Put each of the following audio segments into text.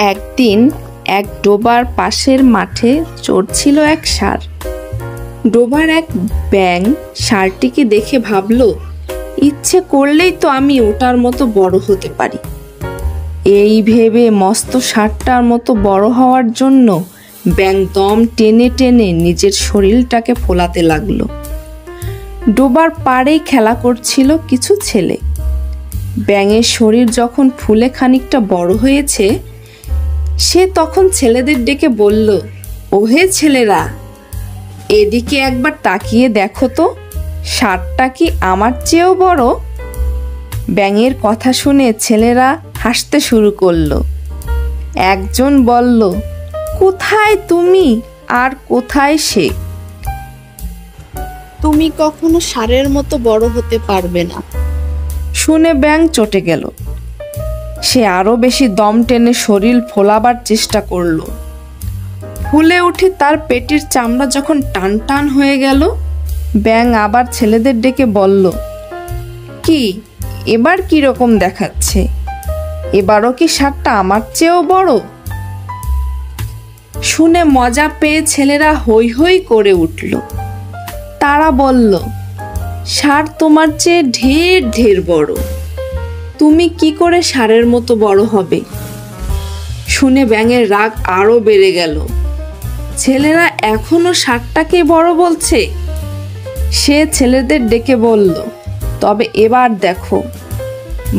একদিন এক ডোবার পাশের মাঠে চড়ছিল এক ষাঁড়। ডোবার এক ব্যাঙ ষাঁড়টিকে দেখে ভাবল, ইচ্ছে করলেই তো আমি ওটার মতো বড় হতে পারি। এই ভেবে মস্ত ষাঁড়টার মতো বড় হওয়ার জন্য ব্যাঙ দম টেনে টেনে নিজের শরীরটাকে ফোলাতে লাগলো। ডোবার পাড়েই খেলা করছিল কিছু ছেলে। ব্যাঙের শরীর যখন ফুলে খানিকটা বড় হয়েছে, সে তখন ছেলেদের ডেকে বলল, ওহে ছেলেরা, এদিকে একবার তাকিয়ে দেখো তো, ষাঁড়টা কি আমার চেয়েও বড়? ব্যাঙের কথা শুনে ছেলেরা হাসতে শুরু করলো। একজন বলল, কোথায় তুমি আর কোথায় সে? তুমি কখনো ষাঁড়ের মতো বড় হতে পারবে না। শুনে ব্যাঙ চটে গেল। সে আরো বেশি দম টেনে শরীর ফোলাবার চেষ্টা করলো। ফুলে উঠে তার পেটের চামড়া যখন টান টান হয়ে গেল, ব্যাঙ আবার ছেলেদের ডেকে বলল, কি এবার কি রকম দেখাচ্ছে? এবারও কি ষাঁড়টা আমার চেয়েও বড়? শুনে মজা পেয়ে ছেলেরা হৈ হৈ করে উঠল। তারা বলল, ষাঁড় তোমার চেয়ে ঢের ঢের বড়, তুমি কি করে ষাঁড়ের মতো বড় হবে? শুনে ব্যাঙের রাগ আরো বেড়ে গেল। ছেলেরা এখনো ষাঁড়টাকে বড় বলছে। সে ছেলেদের ডেকে বলল, তবে এবার দেখো,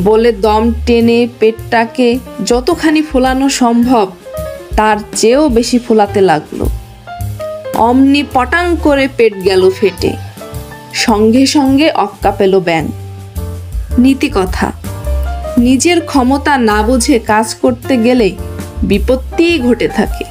বলে দম টেনে পেটটাকে যতখানি ফোলানো সম্ভব তার চেয়েও বেশি ফোলাতে লাগলো। অমনি পটাং করে পেট গেল ফেটে। সঙ্গে সঙ্গে অক্কা পেল ব্যাঙ। নীতি কথা, নিজের ক্ষমতা না বুঝে কাজ করতে গেলে বিপত্তিই ঘটে থাকে।